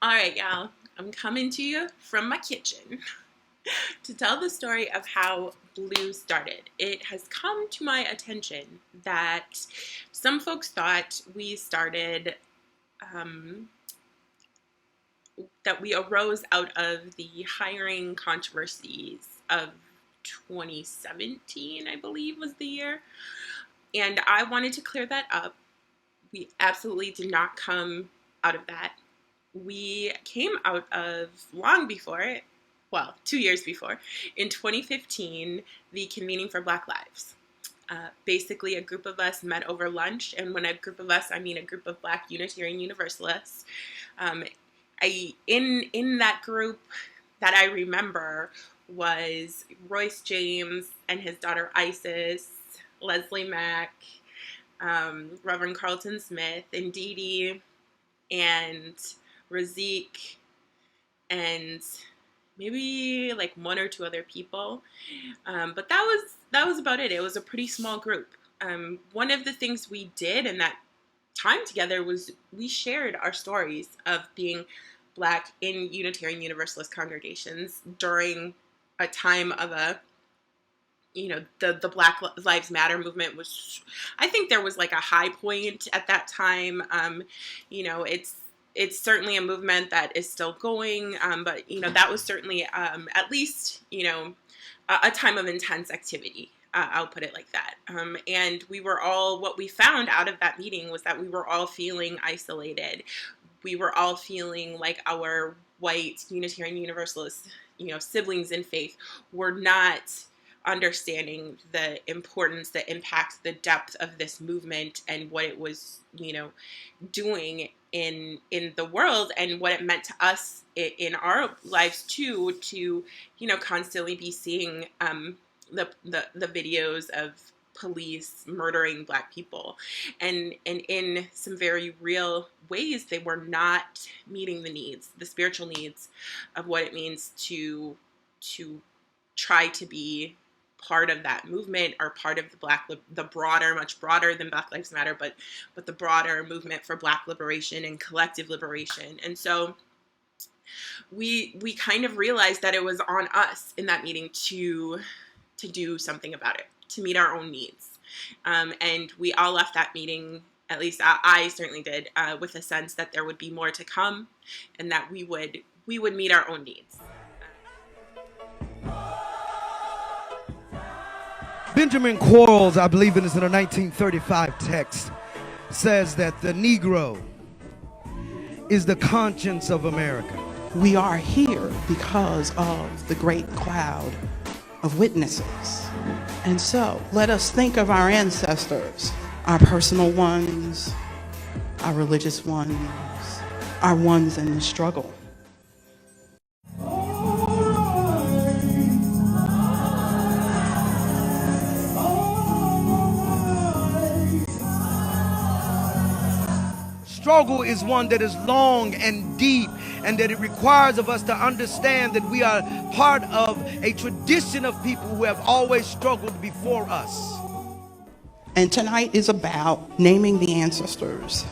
All right, y'all. I'm coming to you from my kitchen to tell the story of how BLUU started. It has come to my attention that some folks thought we started, that we arose out of the hiring controversies of 2017, I believe was the year. And I wanted to clear that up. We absolutely did not come out of that. We came out of long before, well, 2 years before, in 2015, the Convening for Black Lives. Basically, a group of us met over lunch, and when a group of us, I mean a group of Black Unitarian Universalists. In that group that I remember was Royce James and his daughter Isis, Leslie Mack, Reverend Carlton Smith, and Dee Dee, and Razik, and maybe like one or two other people, but that was about it. It was a pretty small group. One of the things we did in that time together was we shared our stories of being Black in Unitarian Universalist congregations during a time of the Black Lives Matter movement was, I think there was like a high point at that time. It's certainly a movement that is still going, but that was certainly at least a time of intense activity. I'll put it like that. And we were all, what we found out of that meeting was that we were all feeling isolated. We were all feeling like our white Unitarian Universalist, siblings in faith were not understanding the importance, the impact, the depth of this movement and what it was, doing in the world and what it meant to us in our lives too, to, constantly be seeing the videos of police murdering Black people. And in some very real ways, they were not meeting the needs, the spiritual needs of what it means to try to be part of that movement, or part of the broader, much broader than Black Lives Matter, but the broader movement for Black liberation and collective liberation. And so we kind of realized that it was on us in that meeting to do something about it, to meet our own needs. And we all left that meeting, at least I certainly did, with a sense that there would be more to come, and that we would meet our own needs. Benjamin Quarles, I believe it is in a 1935 text, says that the Negro is the conscience of America. We are here because of the great cloud of witnesses. And so let us think of our ancestors, our personal ones, our religious ones, our ones in the struggle. Struggle is one that is long and deep, and that it requires of us to understand that we are part of a tradition of people who have always struggled before us. And tonight is about naming the ancestors,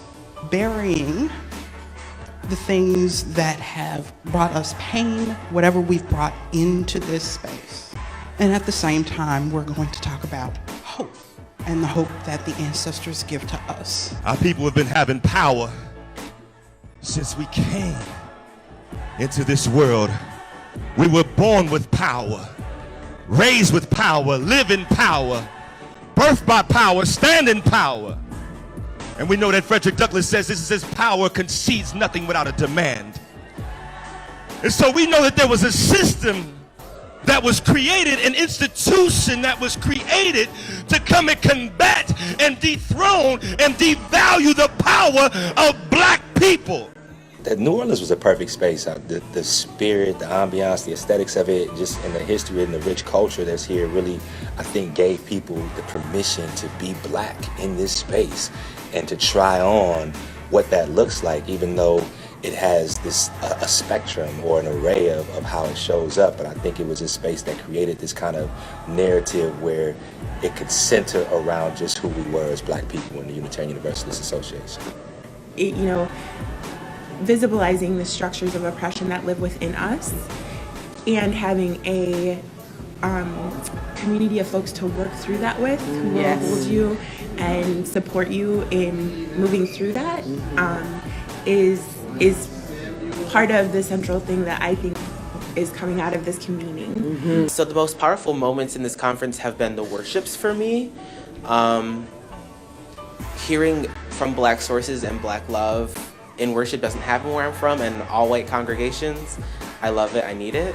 burying the things that have brought us pain, whatever we've brought into this space. And at the same time, we're going to talk about hope, and the hope that the ancestors give to us. Our people have been having power since we came into this world. We were born with power, raised with power, live in power, birthed by power, stand in power. And we know that Frederick Douglass says power concedes nothing without a demand. And so we know that there was a system that was created, an institution that was created to come and combat and dethrone and devalue the power of Black people. That New Orleans was a perfect space. The spirit, the ambiance, the aesthetics of it, just in the history and the rich culture that's here really, I think, gave people the permission to be Black in this space and to try on what that looks like, even though it has this a spectrum or an array of how it shows up. But I think it was a space that created this kind of narrative where it could center around just who we were as Black people in the Unitarian Universalist Association. visibilizing the structures of oppression that live within us, and having a community of folks to work through that with, who will hold you and support you in moving through that, is part of the central thing that I think is coming out of this convening. So the most powerful moments in this conference have been the worships for me. Hearing from Black sources and Black love in worship doesn't happen where I'm from, and all white congregations. I love it, I need it.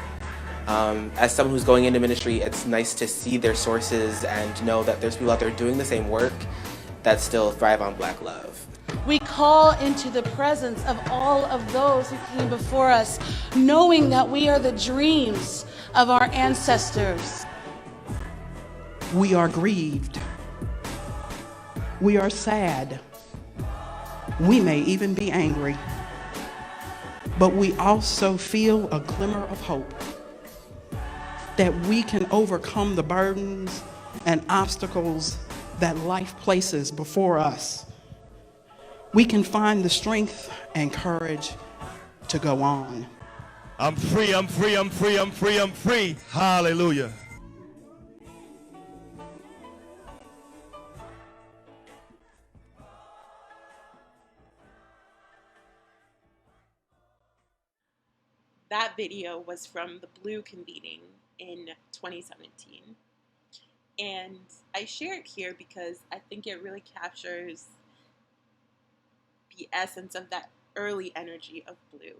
As someone who's going into ministry, it's nice to see their sources and know that there's people out there doing the same work that still thrive on Black love. We call into the presence of all of those who came before us, knowing that we are the dreams of our ancestors. We are grieved. We are sad. We may even be angry. But we also feel a glimmer of hope that we can overcome the burdens and obstacles that life places before us. We can find the strength and courage to go on. I'm free, I'm free, I'm free, I'm free, I'm free. Hallelujah. That video was from the BLUU convening in 2017. And I share it here because I think it really captures the essence of that early energy of BLUU,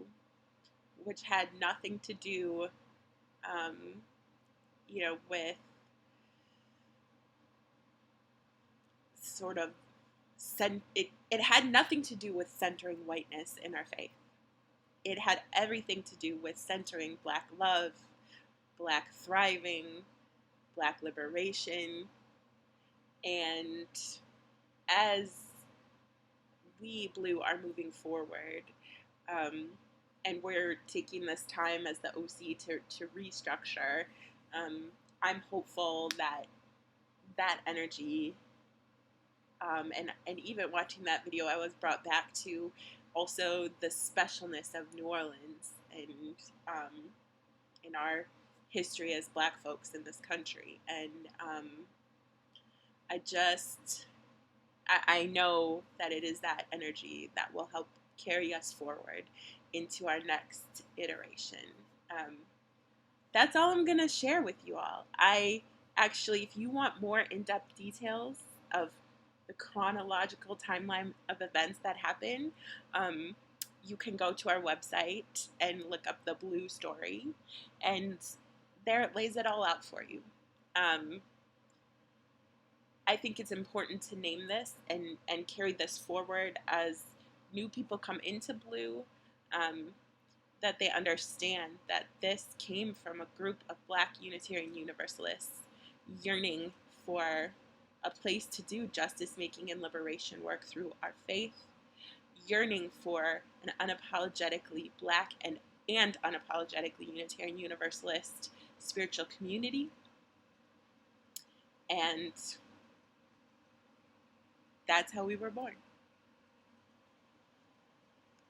which had nothing to do, with sort of, it had nothing to do with centering whiteness in our faith. It had everything to do with centering Black love, Black thriving, Black liberation. And as we, BLUU, are moving forward, and we're taking this time as the OC to restructure, I'm hopeful that that energy, and even watching that video, I was brought back to also the specialness of New Orleans and in our history as Black folks in this country. And I know that it is that energy that will help carry us forward into our next iteration. That's all I'm going to share with you all. If you want more in-depth details of the chronological timeline of events that happen, you can go to our website and look up the BLUU story, and there it lays it all out for you. I think it's important to name this and carry this forward as new people come into BLUU, that they understand that this came from a group of Black Unitarian Universalists yearning for a place to do justice-making and liberation work through our faith, yearning for an unapologetically Black and unapologetically Unitarian Universalist spiritual community. And that's how we were born.